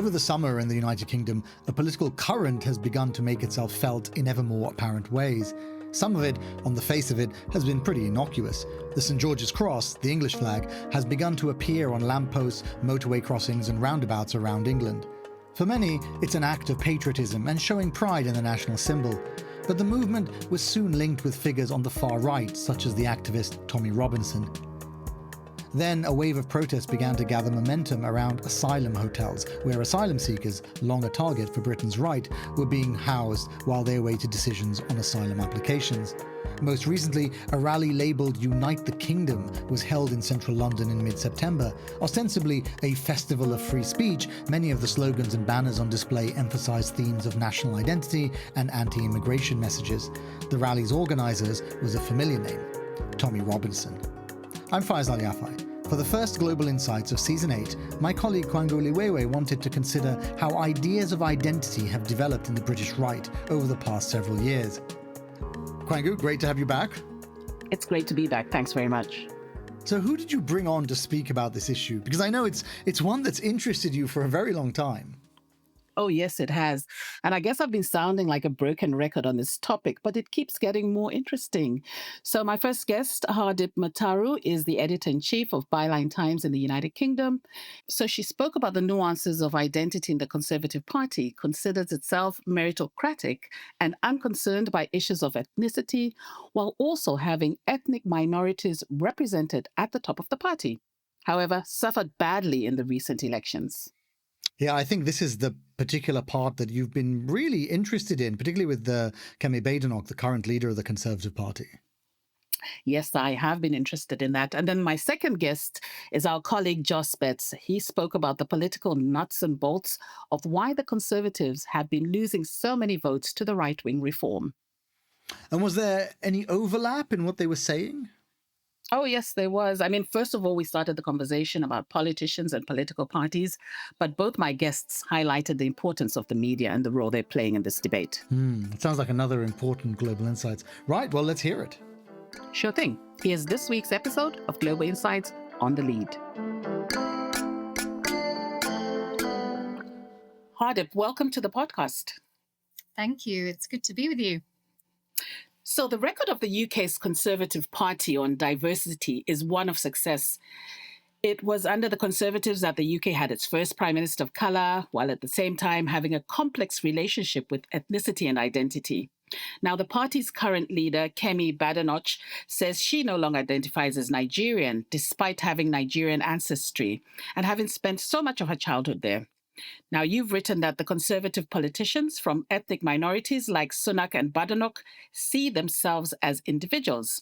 Over the summer in the United Kingdom, a political current has begun to make itself felt in ever more apparent ways. Some of it, on the face of it, has been pretty innocuous. The St George's Cross, the English flag, has begun to appear on lampposts, motorway crossings and roundabouts around England. For many, it's an act of patriotism and showing pride in the national symbol. But the movement was soon linked with figures on the far right, such as the activist Tommy Robinson. Then a wave of protests began to gather momentum around asylum hotels, where asylum seekers, long a target for Britain's right, were being housed while they awaited decisions on asylum applications. Most recently, a rally labelled Unite the Kingdom was held in central London in mid-September. Ostensibly a festival of free speech, many of the slogans and banners on display emphasised themes of national identity and anti-immigration messages. The rally's organisers was a familiar name, Tommy Robinson. I'm Faiz Al-Yafai. For the first Global Insights of Season 8, my colleague Kwangu Liwewe wanted to consider how ideas of identity have developed in the British right over the past several years. Kwangu, great to have you back. It's great to be back. Thanks very much. So who did you bring on to speak about this issue? Because I know it's one that's interested you for a very long time. Oh, yes, it has. And I guess I've been sounding like a broken record on this topic, but it keeps getting more interesting. So my first guest, Hardeep Matharu, is the editor-in-chief of Byline Times in the United Kingdom. So she spoke about the nuances of identity in the Conservative Party, considers itself meritocratic and unconcerned by issues of ethnicity, while also having ethnic minorities represented at the top of the party. However, suffered badly in the recent elections. Yeah, I think this is the particular part that you've been really interested in, particularly with Kemi Badenoch, the current leader of the Conservative Party. Yes, I have been interested in that. And then my second guest is our colleague Jos Betts. He spoke about the political nuts and bolts of why the Conservatives have been losing so many votes to the right-wing reform. And was there any overlap in what they were saying? Oh, yes, there was. I mean, first of all, we started the conversation about politicians and political parties, but both my guests highlighted the importance of the media and the role they're playing in this debate. It sounds like another important Global Insights. Right, well, let's hear it. Sure thing. Here's this week's episode of Global Insights on the Lead. Hardeep, welcome to the podcast. Thank you. It's good to be with you. So the record of the UK's Conservative Party on diversity is one of success. It was under the Conservatives that the UK had its first Prime Minister of colour, while at the same time having a complex relationship with ethnicity and identity. Now, the party's current leader, Kemi Badenoch, says she no longer identifies as Nigerian, despite having Nigerian ancestry and having spent so much of her childhood there. Now, you've written that the Conservative politicians from ethnic minorities like Sunak and Badenoch see themselves as individuals,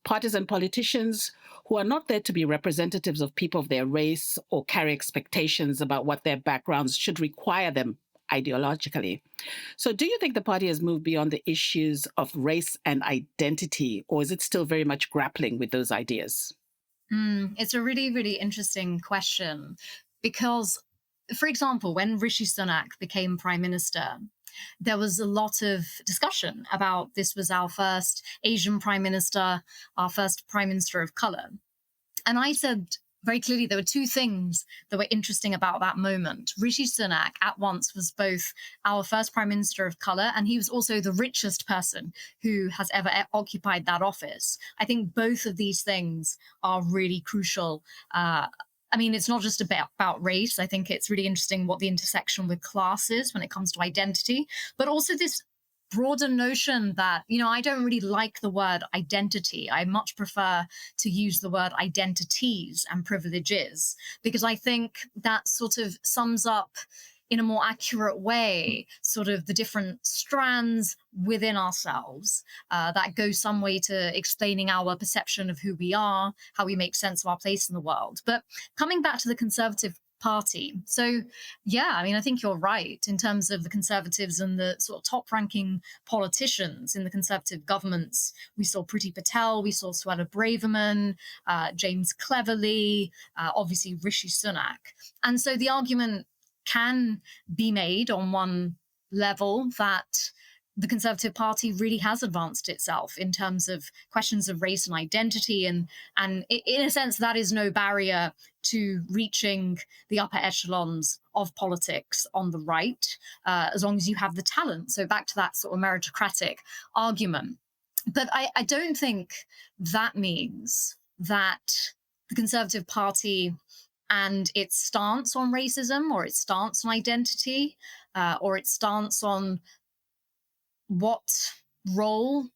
partisan politicians who are not there to be representatives of people of their race or carry expectations about what their backgrounds should require them ideologically. So do you think the party has moved beyond the issues of race and identity, or is it still very much grappling with those ideas? It's a really, really interesting question because, for example, when Rishi Sunak became Prime Minister, there was a lot of discussion about this was our first Asian Prime Minister, our first Prime Minister of colour. And I said very clearly there were two things that were interesting about that moment. Rishi Sunak at once was both our first Prime Minister of colour, and he was also the richest person who has ever occupied that office. I think both of these things are really crucial. I mean, it's not just about race. I think it's really interesting what the intersection with class is when it comes to identity, but also this broader notion that, I don't really like the word identity. I much prefer to use the word identities and privileges, because I think that sort of sums up in a more accurate way, sort of the different strands within ourselves that go some way to explaining our perception of who we are, how we make sense of our place in the world. But coming back to the Conservative Party. So, yeah, I mean, I think you're right in terms of the Conservatives and the sort of top-ranking politicians in the Conservative governments. We saw Priti Patel, we saw Suella Braverman, James Cleverly, obviously Rishi Sunak. And so the argument can be made on one level that the Conservative Party really has advanced itself in terms of questions of race and identity. And in a sense, that is no barrier to reaching the upper echelons of politics on the right, as long as you have the talent. So back to that sort of meritocratic argument. But I don't think that means that the Conservative Party and its stance on racism or its stance on identity or its stance on what role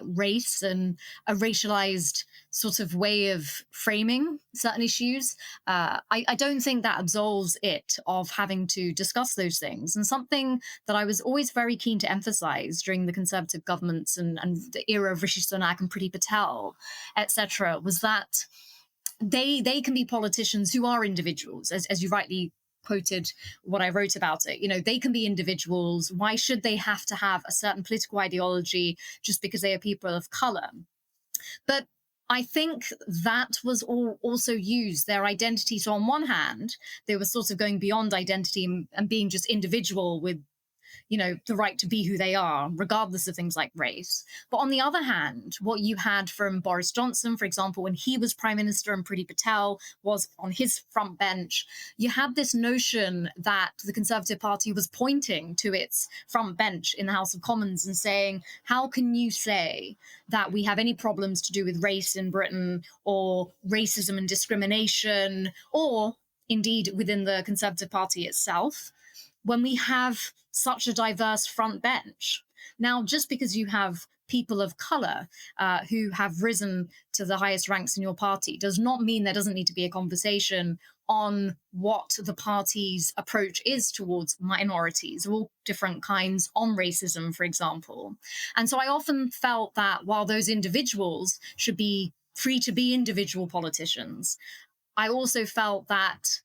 race and a racialized sort of way of framing certain issues, I don't think that absolves it of having to discuss those things. And something that I was always very keen to emphasize during the Conservative governments and the era of Rishi Sunak and Priti Patel, etc., was that they can be politicians who are individuals, as you rightly quoted what I wrote about it. You know, they can be individuals. Why should they have to have a certain political ideology just because they are people of color? But I think that was also used, their identity. So on one hand, they were sort of going beyond identity and being just individual with, you know, the right to be who they are, regardless of things like race. But on the other hand, what you had from Boris Johnson, for example, when he was Prime Minister and Priti Patel was on his front bench, you had this notion that the Conservative Party was pointing to its front bench in the House of Commons and saying, how can you say that we have any problems to do with race in Britain or racism and discrimination, or indeed within the Conservative Party itself, when we have such a diverse front bench? Now, just because you have people of color who have risen to the highest ranks in your party does not mean there doesn't need to be a conversation on what the party's approach is towards minorities of all different kinds, on racism, for example. And so I often felt that while those individuals should be free to be individual politicians, I also felt that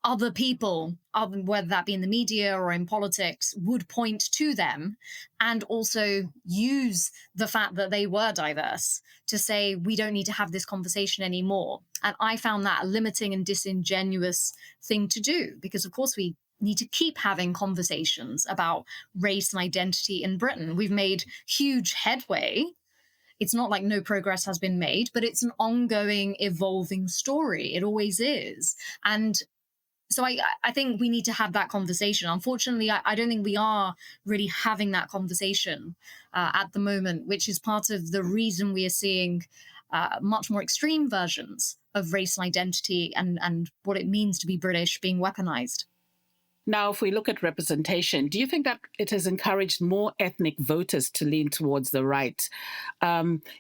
other people, whether that be in the media or in politics, would point to them and also use the fact that they were diverse to say, we don't need to have this conversation anymore. And I found that a limiting and disingenuous thing to do, because of course we need to keep having conversations about race and identity in Britain. We've made huge headway. It's not like no progress has been made, but it's an ongoing, evolving story. It always is. And so I think we need to have that conversation. Unfortunately, I don't think we are really having that conversation at the moment, which is part of the reason we are seeing much more extreme versions of race and identity and what it means to be British being weaponized. Now, if we look at representation, do you think that it has encouraged more ethnic voters to lean towards the right?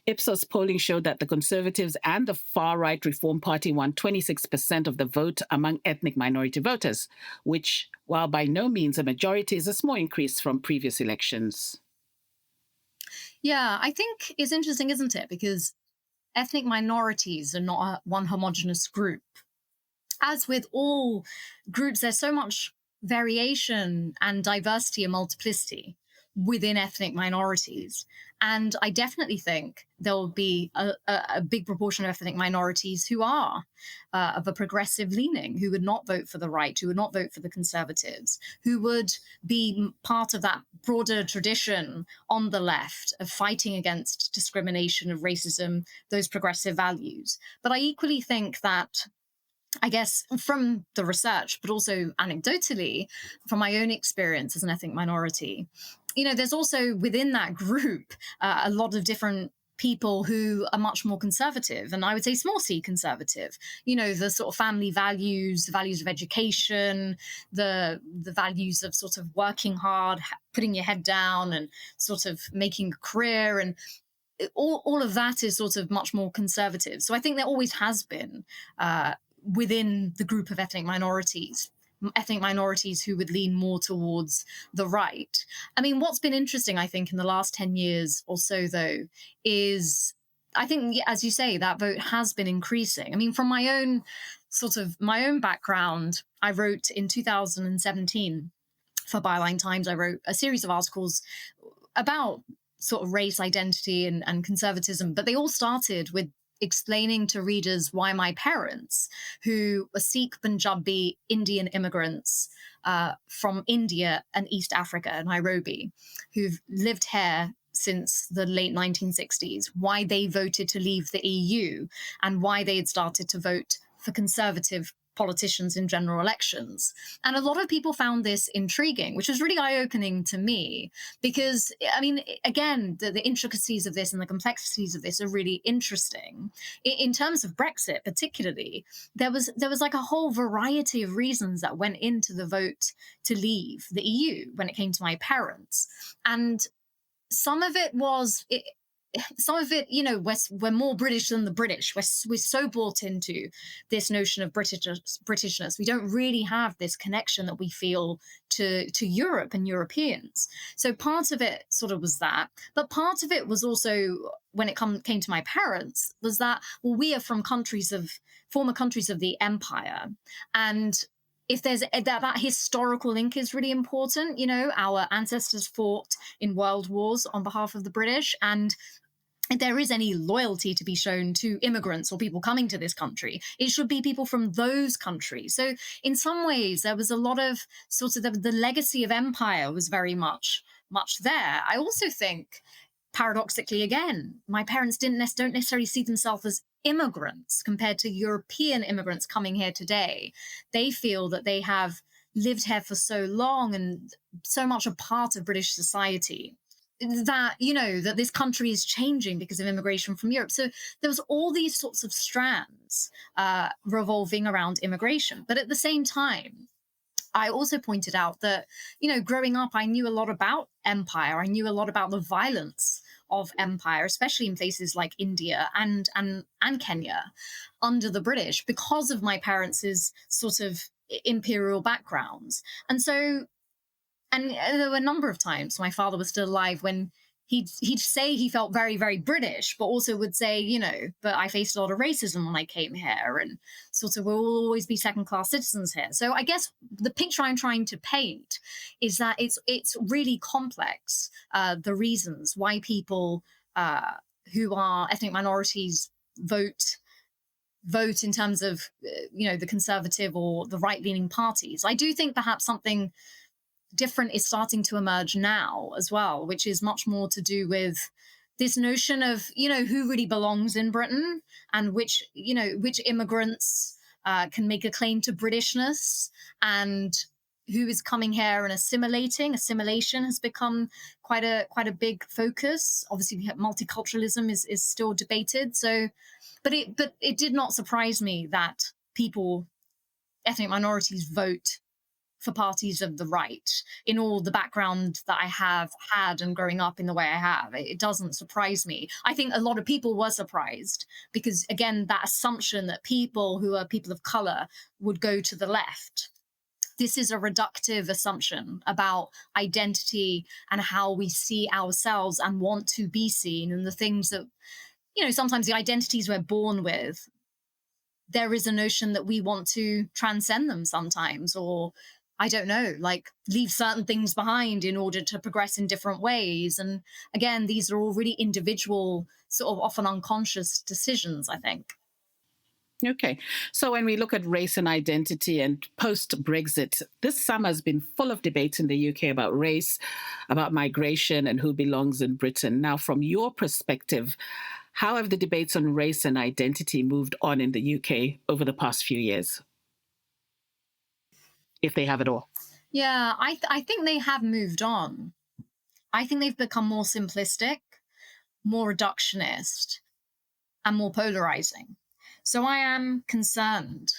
Ipsos polling showed that the Conservatives and the far-right Reform Party won 26% of the vote among ethnic minority voters, which, while by no means a majority, is a small increase from previous elections. Yeah, I think it's interesting, isn't it? Because ethnic minorities are not one homogenous group. As with all groups, there's so much variation and diversity and multiplicity within ethnic minorities. And I definitely think there will be a big proportion of ethnic minorities who are of a progressive leaning, who would not vote for the right, who would not vote for the Conservatives, who would be part of that broader tradition on the left of fighting against discrimination, of racism, those progressive values. But I equally think that, I guess, from the research, but also anecdotally, from my own experience as an ethnic minority, you know, there's also within that group a lot of different people who are much more conservative, and I would say small c conservative. You know, the sort of family values, the values of education, the values of sort of working hard, putting your head down and sort of making a career, and all of that is sort of much more conservative. So I think there always has been within the group of ethnic minorities who would lean more towards the right. I mean, what's been interesting, I think, in the last 10 years or so, though, is I think, as you say, that vote has been increasing. I mean, from my own background, I wrote in 2017 for Byline Times, I wrote a series of articles about sort of race identity and conservatism, but they all started with explaining to readers why my parents, who were Sikh Punjabi Indian immigrants from India and East Africa, Nairobi, who've lived here since the late 1960s, why they voted to leave the EU and why they had started to vote for conservative politicians in general elections. And a lot of people found this intriguing, which was really eye-opening to me, because, I mean, again, the intricacies of this and the complexities of this are really interesting. In terms of Brexit, particularly, there was like a whole variety of reasons that went into the vote to leave the EU when it came to my parents. And some of it, you know, we're more British than the British. We're so bought into this notion of Britishness. We don't really have this connection that we feel to Europe and Europeans. So part of it sort of was that. But part of it was also, when it came to my parents, was that, well, we are from former countries of the empire. And if there's that historical link is really important, you know, our ancestors fought in world wars on behalf of the British, and if there is any loyalty to be shown to immigrants or people coming to this country, it should be people from those countries. So in some ways, there was a lot of sort of the legacy of empire was very much there. I also think, paradoxically, again, my parents don't necessarily see themselves as immigrants compared to European immigrants coming here today. They feel that they have lived here for so long and so much a part of British society that, you know, that this country is changing because of immigration from Europe. So there was all these sorts of strands revolving around immigration. But at the same time, I also pointed out that, you know, growing up, I knew a lot about empire. I knew a lot about the violence of empire, especially in places like India and Kenya under the British, because of my parents' sort of imperial backgrounds. And so, and there were a number of times my father was still alive when he'd say he felt very, very British, but also would say, you know, but I faced a lot of racism when I came here, and sort of we'll always be second-class citizens here. So I guess the picture I'm trying to paint is that it's really complex, the reasons why people who are ethnic minorities vote in terms of, you know, the conservative or the right-leaning parties. I do think perhaps something different is starting to emerge now as well, which is much more to do with this notion of, you know, who really belongs in Britain and which immigrants can make a claim to Britishness and who is coming here and assimilating. Assimilation has become quite a big focus. Obviously, multiculturalism is still debated. So, but it did not surprise me that ethnic minorities vote for parties of the right in all the background that I have had and growing up in the way I have. It doesn't surprise me. I think a lot of people were surprised because, again, that assumption that people who are people of color would go to the left. This is a reductive assumption about identity and how we see ourselves and want to be seen, and the things that, you know, sometimes the identities we're born with, there is a notion that we want to transcend them sometimes, or I don't know, like leave certain things behind in order to progress in different ways. And again, these are all really individual, sort of often unconscious decisions, I think. Okay. So when we look at race and identity and post-Brexit, this summer has been full of debates in the UK about race, about migration and who belongs in Britain. Now, from your perspective, how have the debates on race and identity moved on in the UK over the past few years? If they have at all. Yeah, I think they have moved on. I think they've become more simplistic, more reductionist, and more polarizing. So I am concerned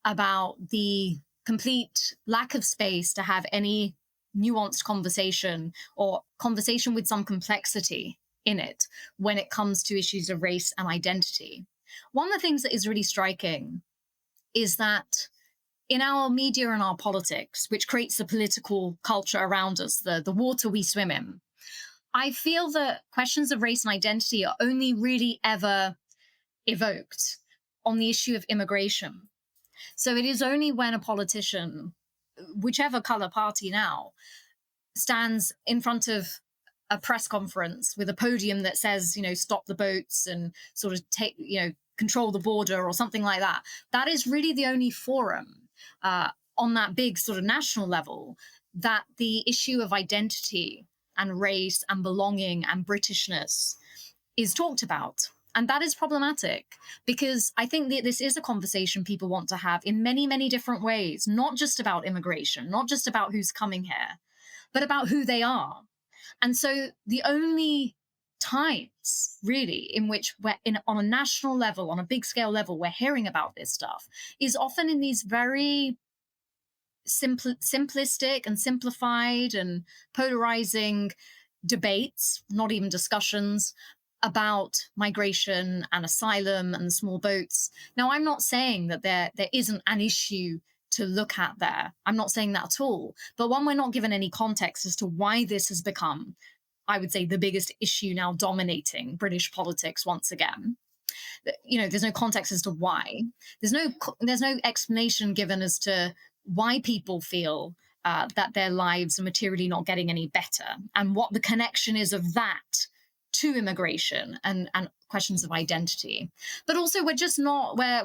about the complete lack of space to have any nuanced conversation or conversation with some complexity in it when it comes to issues of race and identity. One of the things that is really striking is that in our media and our politics, which creates the political culture around us, the water we swim in, I feel that questions of race and identity are only really ever evoked on the issue of immigration. So it is only when a politician, whichever color party now, stands in front of a press conference with a podium that says, you know, stop the boats and sort of control the border or something like that. That is really the only forum on that big sort of national level that the issue of identity and race and belonging and Britishness is talked about. And that is problematic because I think that this is a conversation people want to have in many, many different ways, not just about immigration, not just about who's coming here, but about who they are. And so the only times really in which we're on a national level, on a big scale level, we're hearing about this stuff is often in these very simplistic and simplified and polarizing debates, not even discussions, about migration and asylum and small boats. Now, I'm not saying that there isn't an issue to look at there. I'm not saying that at all. But one, we're not given any context as to why this has become, I would say, the biggest issue now dominating British politics once again. There's no context as to why. There's no explanation given as to why people feel that their lives are materially not getting any better and what the connection is of that to immigration and questions of identity. But also we're just not where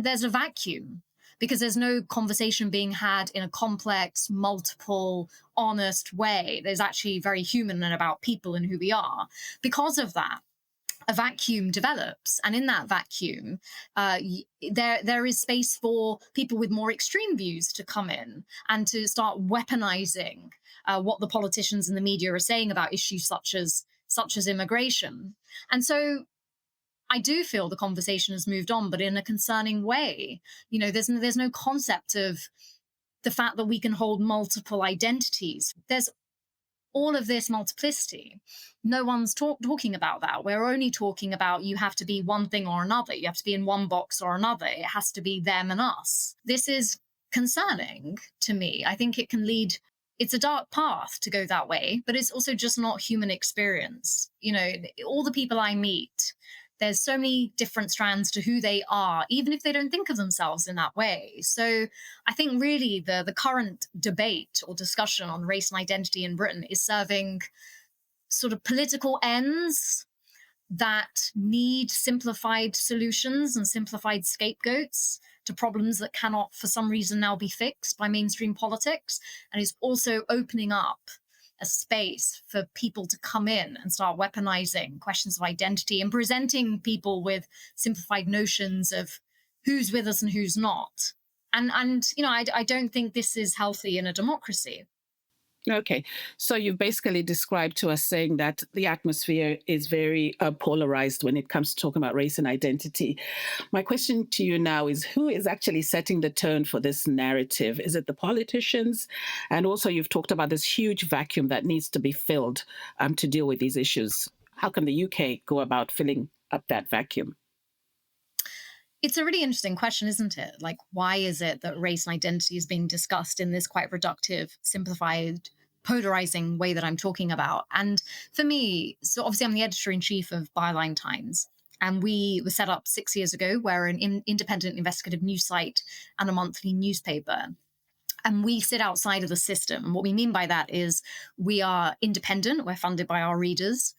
there's a vacuum because there's no conversation being had in a complex, multiple, honest way. There's actually very human and about people and who we are. Because of that, a vacuum develops. And in that vacuum, there is space for people with more extreme views to come in and to start weaponizing what the politicians and the media are saying about issues such as immigration. And so I do feel the conversation has moved on, but in a concerning way. There's no concept of the fact that we can hold multiple identities. There's all of this multiplicity. No one's talking about that. We're only talking about you have to be one thing or another. You have to be in one box or another. It has to be them and us. This is concerning to me. I think it can lead. It's a dark path to go that way, but it's also just not human experience. All the people I meet, there's so many different strands to who they are, even if they don't think of themselves in that way. So I think really the current debate or discussion on race and identity in Britain is serving sort of political ends that need simplified solutions and simplified scapegoats to problems that cannot, for some reason, now be fixed by mainstream politics. And is also opening up a space for people to come in and start weaponizing questions of identity and presenting people with simplified notions of who's with us and who's not. And I don't think this is healthy in a democracy. Okay, so you've basically described to us saying that the atmosphere is very polarized when it comes to talking about race and identity. My question to you now is, who is actually setting the tone for this narrative? Is it the politicians? And also you've talked about this huge vacuum that needs to be filled to deal with these issues. How can the UK go about filling up that vacuum? It's a really interesting question, isn't it? Like, why is it that race and identity is being discussed in this quite reductive, simplified, polarizing way that I'm talking about? And for me, so obviously I'm the editor-in-chief of Byline Times, and we were set up 6 years ago. We're an independent investigative news site and a monthly newspaper. And we sit outside of the system. And what we mean by that is we are independent. We're funded by our readers.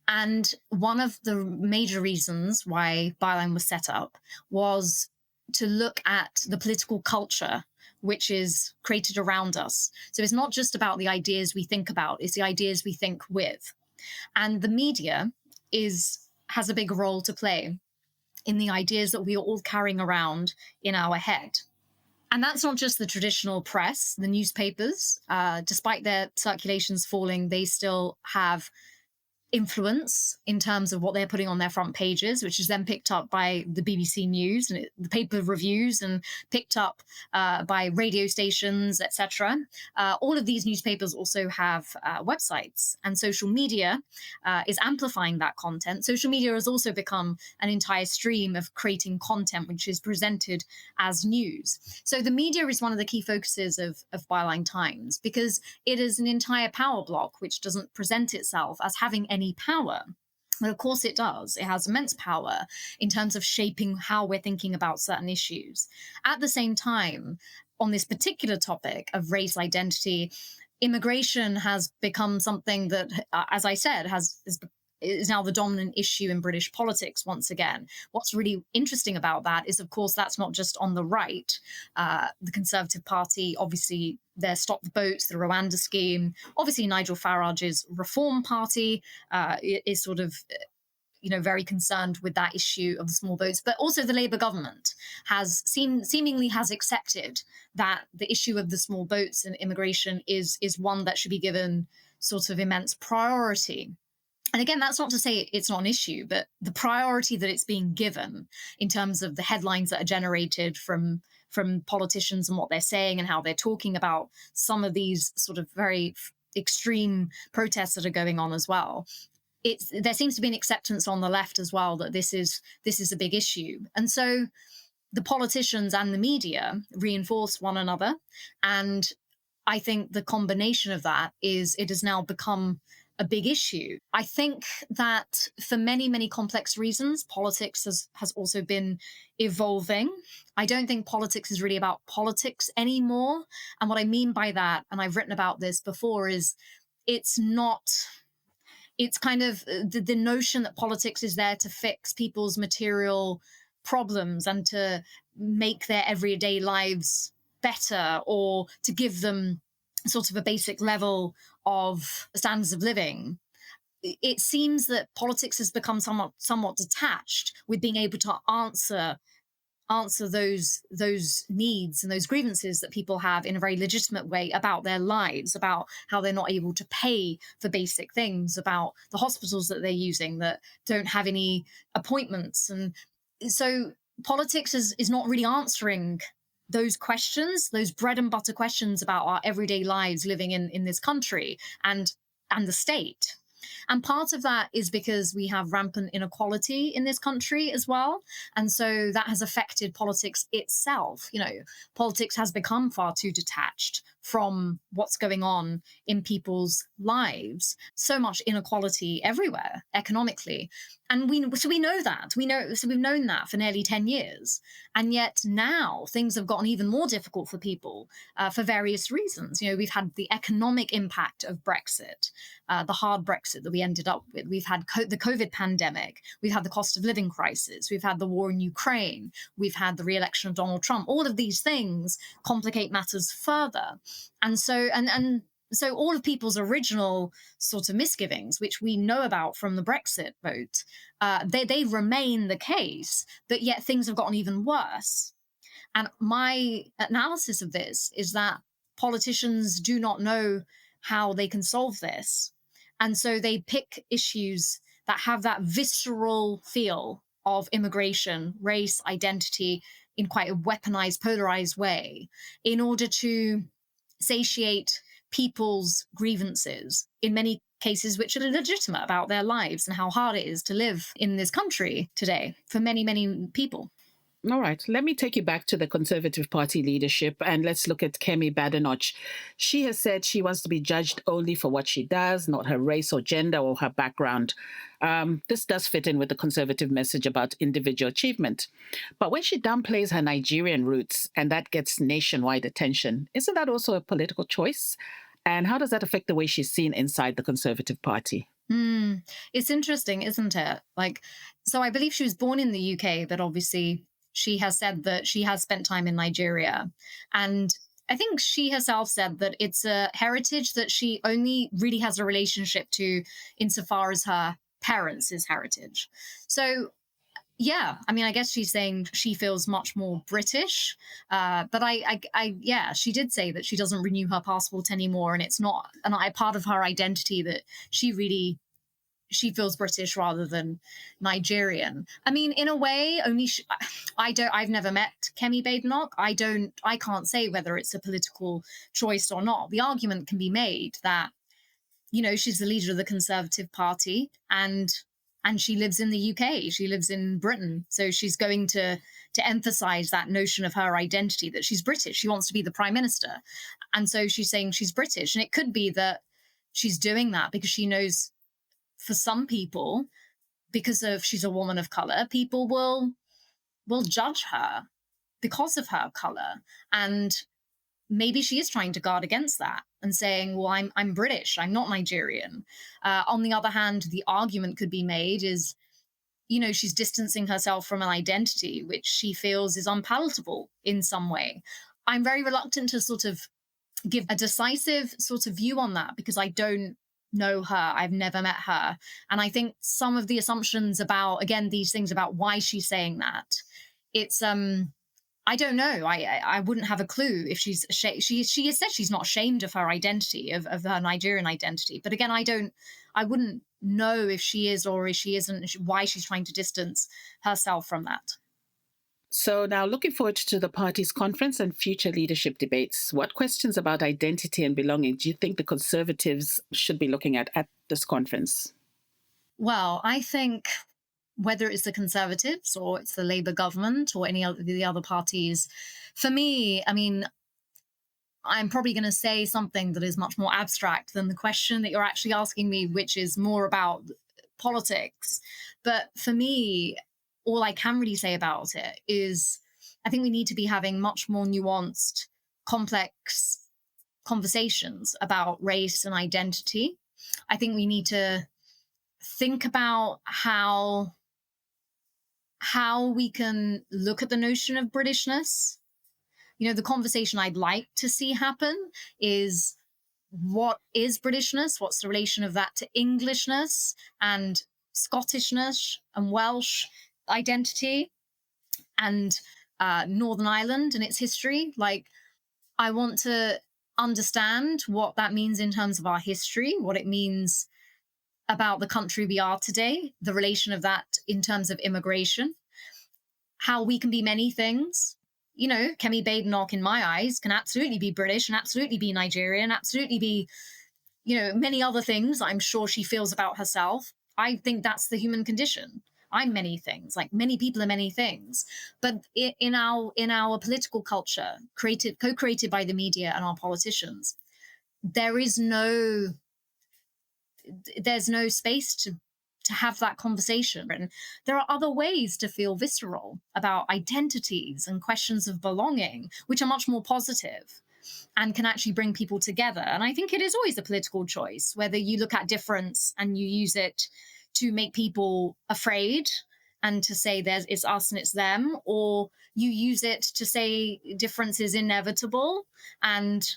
And one of the major reasons why Byline was set up was to look at the political culture which is created around us. So it's not just about the ideas we think about, it's the ideas we think with. And the media has a big role to play in the ideas that we are all carrying around in our head. And that's not just the traditional press, the newspapers. Despite their circulations falling, they still have influence in terms of what they're putting on their front pages, which is then picked up by the BBC News and the paper reviews and picked up by radio stations, etc. All of these newspapers also have websites, and social media is amplifying that content. Social media has also become an entire stream of creating content which is presented as news. So the media is one of the key focuses of Byline Times because it is an entire power block which doesn't present itself as having any power. But of course it does. It has immense power in terms of shaping how we're thinking about certain issues. At the same time, on this particular topic of race identity, immigration has become something that, as I said, is now the dominant issue in British politics once again. What's really interesting about that is, of course, that's not just on the right. The Conservative Party, obviously, their Stop the Boats, the Rwanda scheme. Obviously, Nigel Farage's Reform Party is sort of very concerned with that issue of the small boats, but also the Labour government seemingly has accepted that the issue of the small boats and immigration is one that should be given sort of immense priority. And again, that's not to say it's not an issue, but the priority that it's being given in terms of the headlines that are generated from politicians and what they're saying and how they're talking about some of these sort of very extreme protests that are going on as well. There seems to be an acceptance on the left as well that this is a big issue. And so the politicians and the media reinforce one another. And I think the combination of that is it has now become a big issue. I think that for many, many complex reasons, politics has also been evolving. I don't think politics is really about politics anymore. And what I mean by that, and I've written about this before, is it's kind of the notion that politics is there to fix people's material problems and to make their everyday lives better or to give them sort of a basic level of standards of living. It seems that politics has become somewhat detached with being able to answer those needs and those grievances that people have in a very legitimate way about their lives, about how they're not able to pay for basic things, about the hospitals that they're using that don't have any appointments. And so politics is not really answering those questions, those bread and butter questions about our everyday lives living in this country and the state. And part of that is because we have rampant inequality in this country as well. And so that has affected politics itself. Politics has become far too detached from what's going on in people's lives. So much inequality everywhere, economically. And we know that. So we've known that for nearly 10 years. And yet now things have gotten even more difficult for people for various reasons. We've had the economic impact of Brexit, the hard Brexit that we ended up with. We've had the COVID pandemic. We've had the cost of living crisis. We've had the war in Ukraine. We've had the re-election of Donald Trump. All of these things complicate matters further. And so, so all of people's original sort of misgivings, which we know about from the Brexit vote, they remain the case, but yet things have gotten even worse. And my analysis of this is that politicians do not know how they can solve this. And so they pick issues that have that visceral feel of immigration, race, identity in quite a weaponized, polarized way in order to satiate people's grievances, in many cases which are legitimate about their lives and how hard it is to live in this country today for many, many people. All right, let me take you back to the Conservative Party leadership and let's look at Kemi Badenoch. She has said she wants to be judged only for what she does, not her race or gender or her background. This does fit in with the Conservative message about individual achievement. But when she downplays her Nigerian roots and that gets nationwide attention, isn't that also a political choice? And how does that affect the way she's seen inside the Conservative Party? It's interesting, isn't it? So I believe she was born in the UK, but obviously she has said that she has spent time in Nigeria. And I think she herself said that it's a heritage that she only really has a relationship to insofar as her parents' heritage. So, yeah, I mean, I guess she's saying she feels much more British. But she did say that she doesn't renew her passport anymore. And it's not a part of her identity that she feels British rather than Nigerian. I mean, in a way, I've never met Kemi Badenoch. I can't say whether it's a political choice or not. The argument can be made that, she's the leader of the Conservative Party and she lives in the UK. She lives in Britain. So she's going to emphasize that notion of her identity, that she's British. She wants to be the Prime Minister. And so she's saying she's British. And it could be that she's doing that because she knows for some people, because she's a woman of color, people will judge her because of her color. And maybe she is trying to guard against that and saying, well, I'm British, I'm not Nigerian. On the other hand, the argument could be made is, she's distancing herself from an identity which she feels is unpalatable in some way. I'm very reluctant to sort of give a decisive sort of view on that because I don't know her. I've never met her. And I think some of the assumptions about, again, these things about why she's saying that, it's, I don't know. I wouldn't have a clue if she's she has said she's not ashamed of her identity, of her Nigerian identity. But again, I wouldn't know if she is or if she isn't, why she's trying to distance herself from that. So now looking forward to the party's conference and future leadership debates. What questions about identity and belonging do you think the Conservatives should be looking at this conference? Well, I think whether it's the Conservatives or it's the Labour government or any of the other parties, for me, I mean, I'm probably going to say something that is much more abstract than the question that you're actually asking me, which is more about politics. But for me, all I can really say about it is I think we need to be having much more nuanced, complex conversations about race and identity. I think we need to think about how we can look at the notion of Britishness. The conversation I'd like to see happen is, what is Britishness? What's the relation of that to Englishness and Scottishness and Welsh identity and Northern Ireland and its history? Like, I want to understand what that means in terms of our history, what it means about the country we are today, the relation of that in terms of immigration, how we can be many things. Kemi Badenoch, in my eyes, can absolutely be British and absolutely be Nigerian, absolutely be, many other things I'm sure she feels about herself. I think that's the human condition. I'm many things, like many people are many things. But in our political culture, co-created by the media and our politicians, there's no space to have that conversation. And there are other ways to feel visceral about identities and questions of belonging, which are much more positive and can actually bring people together. And I think it is always a political choice, whether you look at difference and you use it to make people afraid and to say it's us and it's them, or you use it to say difference is inevitable and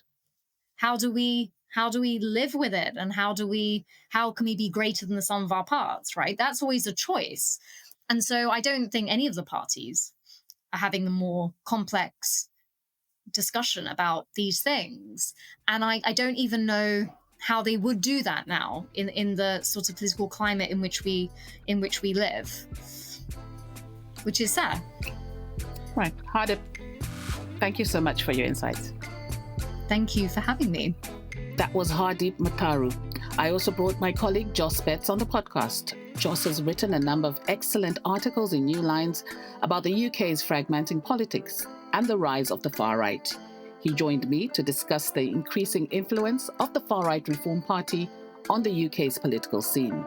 how do we live with it, and how can we be greater than the sum of our parts, right? That's always a choice. And so I don't think any of the parties are having a more complex discussion about these things. And I don't even know how they would do that now in the sort of political climate in which we live, which is sad. Right. Hardeep, thank you so much for your insights. Thank you for having me. That was Hardeep Matharu. I also brought my colleague Joss Betts on the podcast. Joss has written a number of excellent articles in New Lines about the UK's fragmenting politics and the rise of the far right. He joined me to discuss the increasing influence of the far-right Reform Party on the UK's political scene.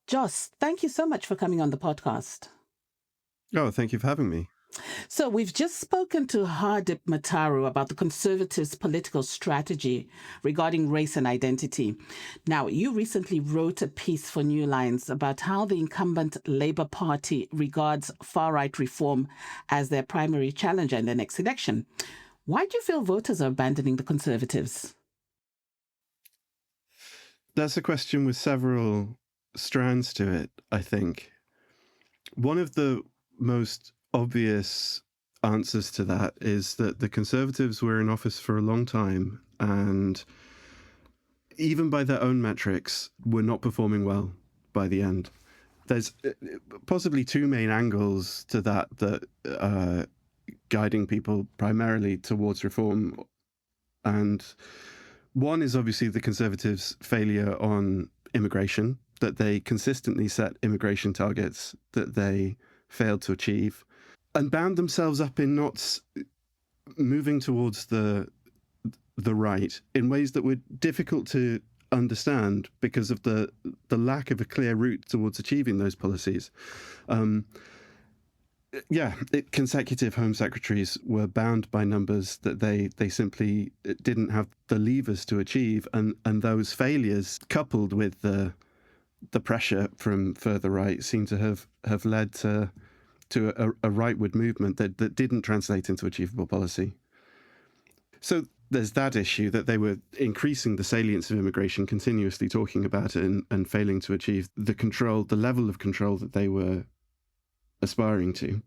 Joss, thank you so much for coming on the podcast. Oh, thank you for having me. So we've just spoken to Hardeep Matharu about the Conservatives' political strategy regarding race and identity. Now, you recently wrote a piece for New Lines about how the incumbent Labour Party regards far-right reform as their primary challenger in the next election. Why do you feel voters are abandoning the Conservatives? That's a question with several strands to it, I think. One of the most obvious answers to that is that the Conservatives were in office for a long time and even by their own metrics were not performing well by the end. There's possibly two main angles to that guiding people primarily towards reform. And one is obviously the Conservatives' failure on immigration, that they consistently set immigration targets that they failed to achieve and bound themselves up in not moving towards the right in ways that were difficult to understand because of the lack of a clear route towards achieving those policies. Yeah, consecutive Home Secretaries were bound by numbers that they simply didn't have the levers to achieve, and those failures, coupled with the pressure from further right, seem to have led to a rightward movement that didn't translate into achievable policy. So there's that issue, that they were increasing the salience of immigration, continuously talking about it, and failing to achieve the level of control that they were aspiring to.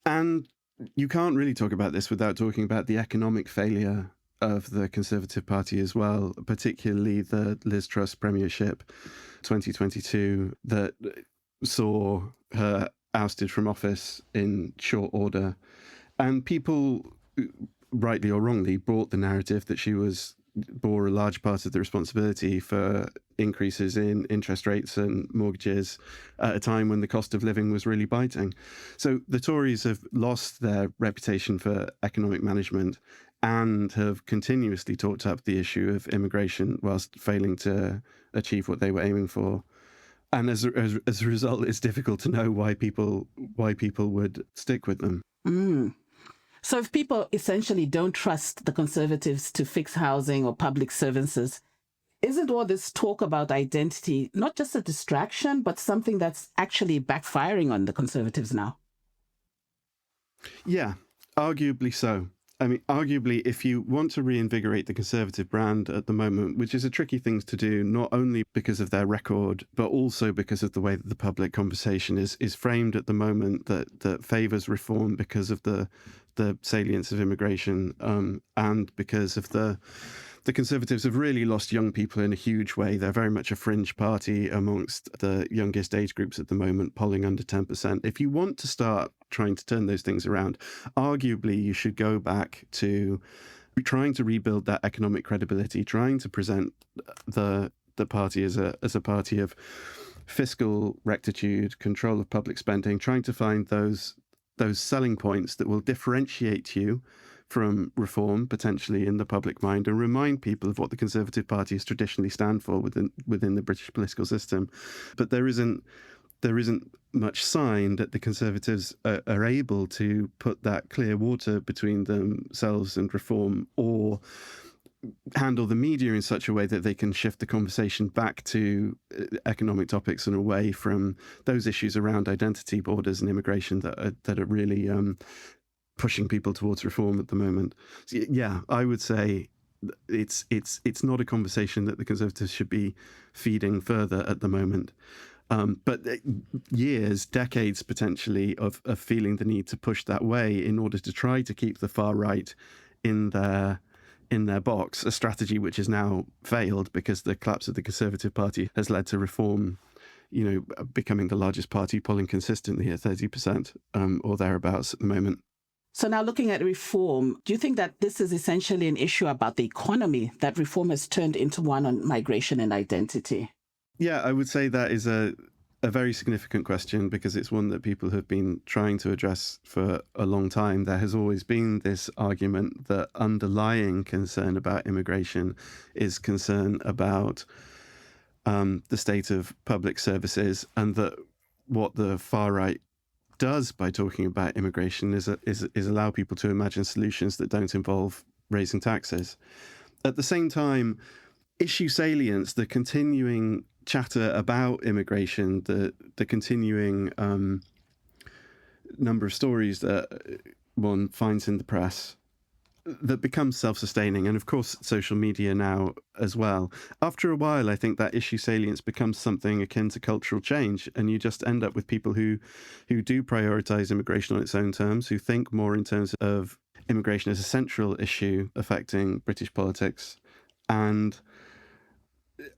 And you can't really talk about this without talking about the economic failure of the Conservative Party as well, particularly the Liz Truss premiership 2022 that saw her ousted from office in short order. And people, rightly or wrongly, brought the narrative that she bore a large part of the responsibility for increases in interest rates and mortgages at a time when the cost of living was really biting. So the Tories have lost their reputation for economic management and have continuously talked up the issue of immigration whilst failing to achieve what they were aiming for. And as a result, it's difficult to know why people would stick with them. Mm. So if people essentially don't trust the Conservatives to fix housing or public services, isn't all this talk about identity not just a distraction, but something that's actually backfiring on the Conservatives now? Yeah, arguably so. I mean, arguably, if you want to reinvigorate the Conservative brand at the moment, which is a tricky thing to do, not only because of their record, but also because of the way that the public conversation is framed at the moment, that favours reform because of the salience of immigration, and because of the Conservatives have really lost young people in a huge way. They're very much a fringe party amongst the youngest age groups at the moment, polling under 10%. If you want to start trying to turn those things around, arguably you should go back to trying to rebuild that economic credibility, trying to present the party as a party of fiscal rectitude, control of public spending, trying to find those selling points that will differentiate you from reform, potentially, in the public mind, and remind people of what the Conservative Party has traditionally stand for within the British political system. But there isn't much sign that the Conservatives are able to put that clear water between themselves and reform, or handle the media in such a way that they can shift the conversation back to economic topics and away from those issues around identity, borders, and immigration that are really pushing people towards reform at the moment. So, yeah, I would say it's not a conversation that the Conservatives should be feeding further at the moment. But years, decades potentially of feeling the need to push that way in order to try to keep the far right in their box, a strategy which has now failed because the collapse of the Conservative Party has led to reform, becoming the largest party, polling consistently at 30% or thereabouts at the moment. So now looking at reform, do you think that this is essentially an issue about the economy, that reform has turned into one on migration and identity? Yeah, I would say that is a very significant question, because it's one that people have been trying to address for a long time. There has always been this argument that underlying concern about immigration is concern about the state of public services, and that what the far right does by talking about immigration is allow people to imagine solutions that don't involve raising taxes. At the same time, issue salience, the continuing chatter about immigration, the continuing number of stories that one finds in the press that becomes self-sustaining, and of course social media now as well. After a while, I think that issue salience becomes something akin to cultural change, and you just end up with people who do prioritize immigration on its own terms, who think more in terms of immigration as a central issue affecting British politics, and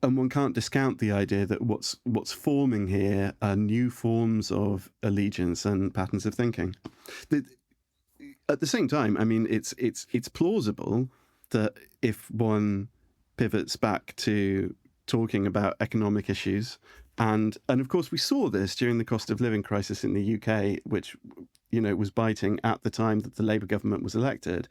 one can't discount the idea that what's forming here are new forms of allegiance and patterns of thinking. At the same time, I mean, it's plausible that if one pivots back to talking about economic issues, and of course we saw this during the cost of living crisis in the UK, which was biting at the time that the Labour government was elected,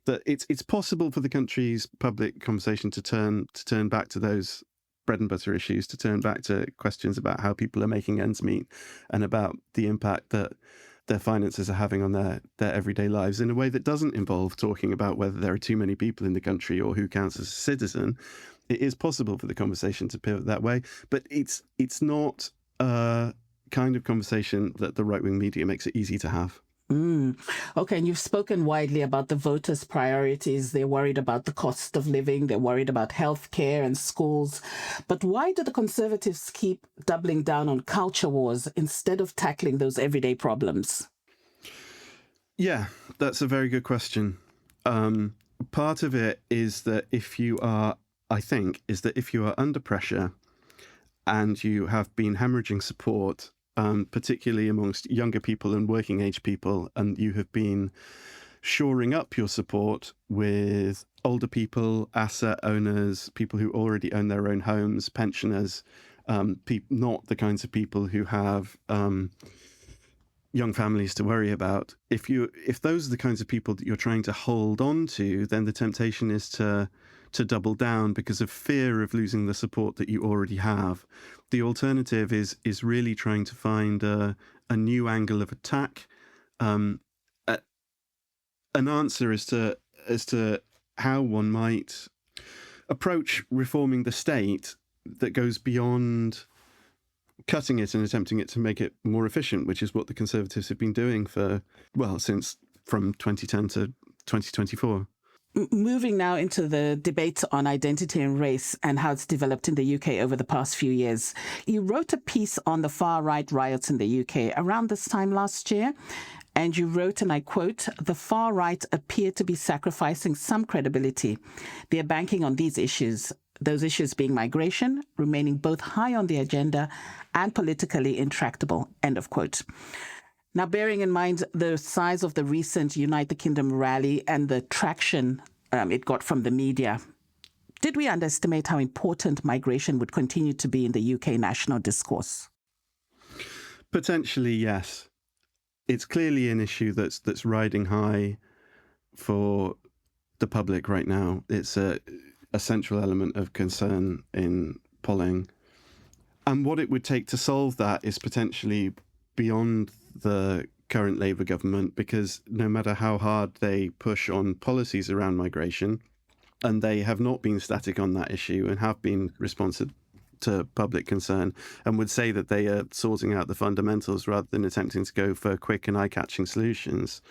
that it's possible for the country's public conversation to turn back to those bread and butter issues, to turn back to questions about how people are making ends meet, and about the impact that their finances are having on their everyday lives in a way that doesn't involve talking about whether there are too many people in the country or who counts as a citizen. It is possible for the conversation to pivot that way, but it's not a kind of conversation that the right-wing media makes it easy to have. Okay, and you've spoken widely about the voters' priorities. They're worried about the cost of living. They're worried about healthcare and schools. But why do the Conservatives keep doubling down on culture wars instead of tackling those everyday problems? Yeah, that's a very good question. Part of it is that if you are under pressure and you have been hemorrhaging support, particularly amongst younger people and working age people, and you have been shoring up your support with older people, asset owners, people who already own their own homes, pensioners, not the kinds of people who have young families to worry about. If those are the kinds of people that you're trying to hold on to, then the temptation is to double down because of fear of losing the support that you already have. The alternative is really trying to find a new angle of attack, an answer as to how one might approach reforming the state that goes beyond cutting it and attempting it to make it more efficient, which is what the Conservatives have been doing since from 2010 to 2024. Moving now into the debate on identity and race and how it's developed in the UK over the past few years. You wrote a piece on the far-right riots in the UK around this time last year, and you wrote, and I quote, "The far-right appear to be sacrificing some credibility. They're banking on these issues, those issues being migration, remaining both high on the agenda and politically intractable," end of quote. Now, bearing in mind the size of the recent United Kingdom rally and the traction it got from the media, did we underestimate how important migration would continue to be in the UK national discourse? Potentially, yes. It's clearly an issue that's riding high for the public right now. It's a central element of concern in polling. And what it would take to solve that is potentially beyond the current Labour government, because no matter how hard they push on policies around migration, and they have not been static on that issue and have been responsive to public concern, and would say that they are sorting out the fundamentals rather than attempting to go for quick and eye-catching solutions,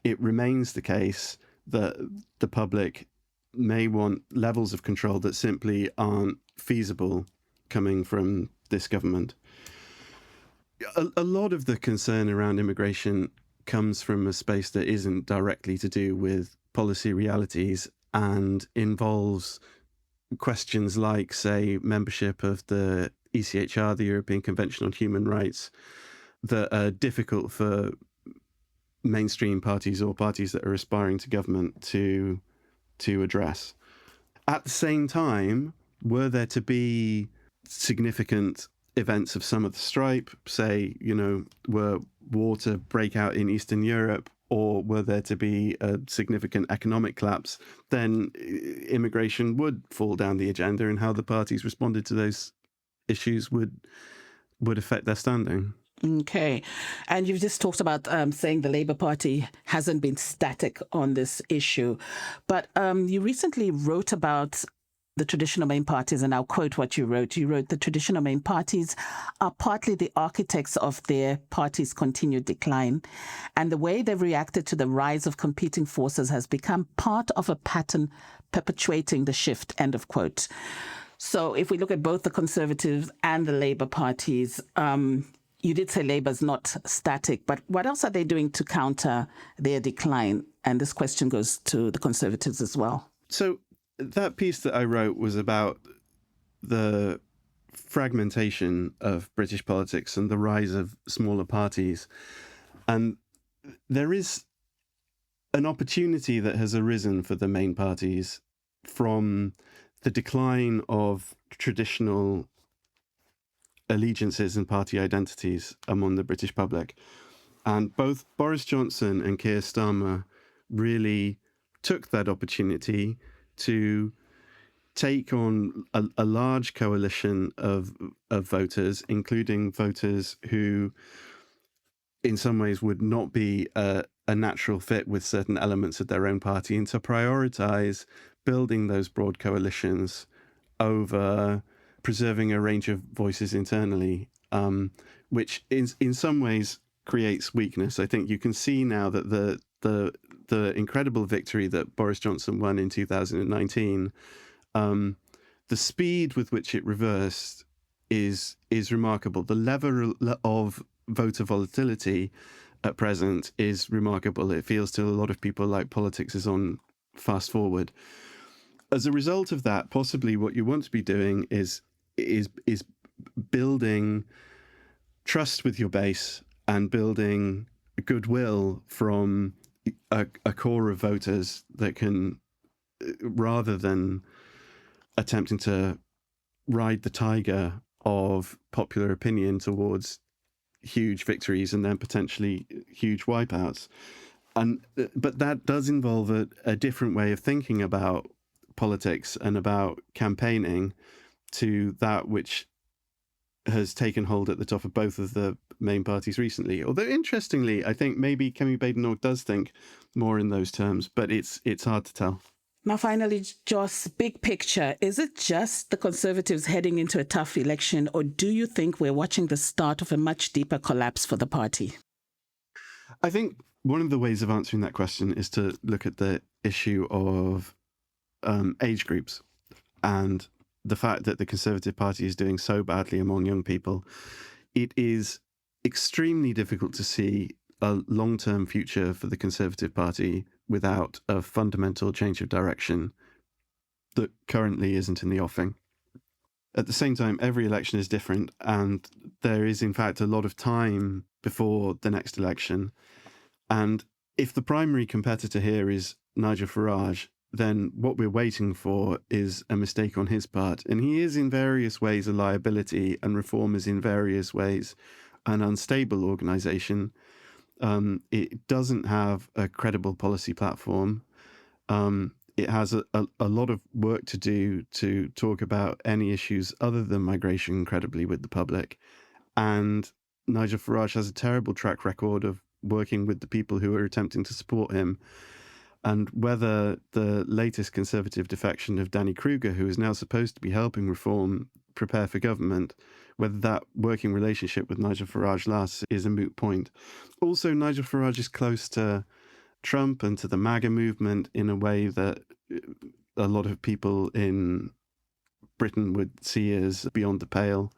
it remains the case that the public may want levels of control that simply aren't feasible coming from this government. A lot of the concern around immigration comes from a space that isn't directly to do with policy realities and involves questions like, say, membership of the ECHR, the European Convention on Human Rights, that are difficult for mainstream parties or parties that are aspiring to government to address. At the same time, were there to be significant events of some of the stripe, say, were war to break out in Eastern Europe, or were there to be a significant economic collapse, then immigration would fall down the agenda, and how the parties responded to those issues would affect their standing. Okay. And you've just talked about saying the Labour Party hasn't been static on this issue. But you recently wrote about the traditional main parties, and I'll quote what you wrote. You wrote, "The traditional main parties are partly the architects of their party's continued decline, and the way they've reacted to the rise of competing forces has become part of a pattern perpetuating the shift," end of quote. So if we look at both the Conservatives and the Labour parties, you did say Labour's not static, but what else are they doing to counter their decline? And this question goes to the Conservatives as well. So that piece that I wrote was about the fragmentation of British politics and the rise of smaller parties. And there is an opportunity that has arisen for the main parties from the decline of traditional allegiances and party identities among the British public. And both Boris Johnson and Keir Starmer really took that opportunity to take on a large coalition of voters, including voters who in some ways would not be a natural fit with certain elements of their own party, and to prioritize building those broad coalitions over preserving a range of voices internally, which in some ways creates weakness. I think you can see now that the incredible victory that Boris Johnson won in 2019, the speed with which it reversed is remarkable. The level of voter volatility at present is remarkable. It feels to a lot of people like politics is on fast forward. As a result of that, possibly what you want to be doing is building trust with your base and building goodwill from a core of voters that can, rather than attempting to ride the tiger of popular opinion towards huge victories and then potentially huge wipeouts. But that does involve a different way of thinking about politics and about campaigning to that which has taken hold at the top of both of the main parties recently. Although interestingly, I think maybe Kemi Badenoch does think more in those terms, but it's hard to tell. Now, finally, Joss, big picture, is it just the Conservatives heading into a tough election, or do you think we're watching the start of a much deeper collapse for the party? I think one of the ways of answering that question is to look at the issue of age groups and the fact that the Conservative Party is doing so badly among young people. It is extremely difficult to see a long-term future for the Conservative Party without a fundamental change of direction that currently isn't in the offing. At the same time, every election is different, and there is, in fact, a lot of time before the next election. And if the primary competitor here is Nigel Farage, then what we're waiting for is a mistake on his part. And he is in various ways a liability, and Reform is in various ways an unstable organisation. It doesn't have a credible policy platform. It has a lot of work to do to talk about any issues other than migration credibly with the public. And Nigel Farage has a terrible track record of working with the people who are attempting to support him. And whether the latest Conservative defection of Danny Kruger, who is now supposed to be helping Reform prepare for government, whether that working relationship with Nigel Farage lasts is a moot point. Also, Nigel Farage is close to Trump and to the MAGA movement in a way that a lot of people in Britain would see as beyond the pale.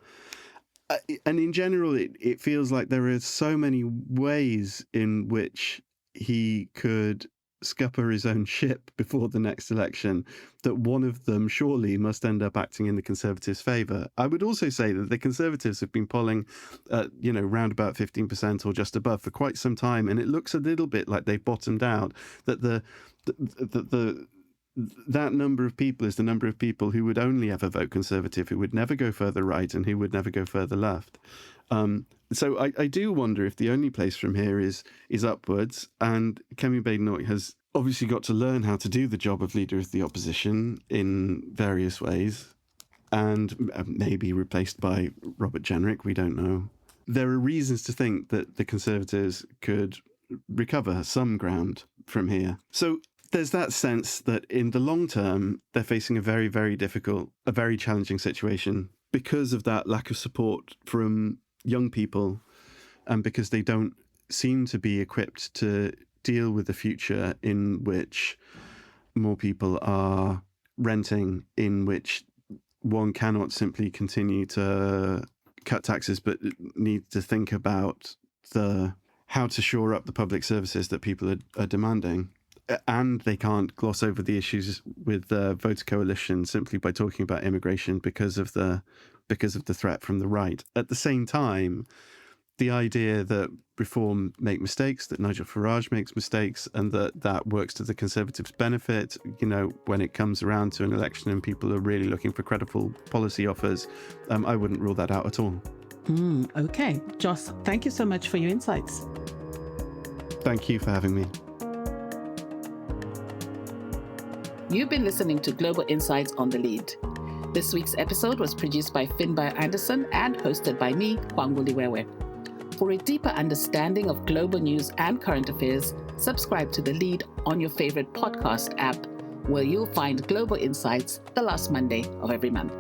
And in general, it feels like there are so many ways in which he could scupper his own ship before the next election, that one of them surely must end up acting in the Conservatives' favour. I would also say that the Conservatives have been polling, round about 15% or just above for quite some time, and it looks a little bit like they've bottomed out. That that number of people is the number of people who would only ever vote Conservative, who would never go further right, and who would never go further left. So I do wonder if the only place from here is upwards, and Kemi Badenoch has obviously got to learn how to do the job of leader of the opposition in various ways, and maybe replaced by Robert Jenrick, we don't know. There are reasons to think that the Conservatives could recover some ground from here. So there's that sense that in the long term, they're facing a very, very difficult, a very challenging situation because of that lack of support from young people, and because they don't seem to be equipped to deal with a future in which more people are renting, in which one cannot simply continue to cut taxes, but need to think about how to shore up the public services that people are demanding. And they can't gloss over the issues with the voter coalition simply by talking about immigration because of the threat from the right. At the same time, the idea that Reform make mistakes, that Nigel Farage makes mistakes, and that works to the Conservatives' benefit, when it comes around to an election and people are really looking for credible policy offers, I wouldn't rule that out at all. Okay. Joss, thank you so much for your insights. Thank you for having me. You've been listening to Global Insights on the Lead. This week's episode was produced by Finbar Anderson and hosted by me, Kwangu Liwewe. For a deeper understanding of global news and current affairs, subscribe to The Lead on your favorite podcast app, where you'll find global insights the last Monday of every month.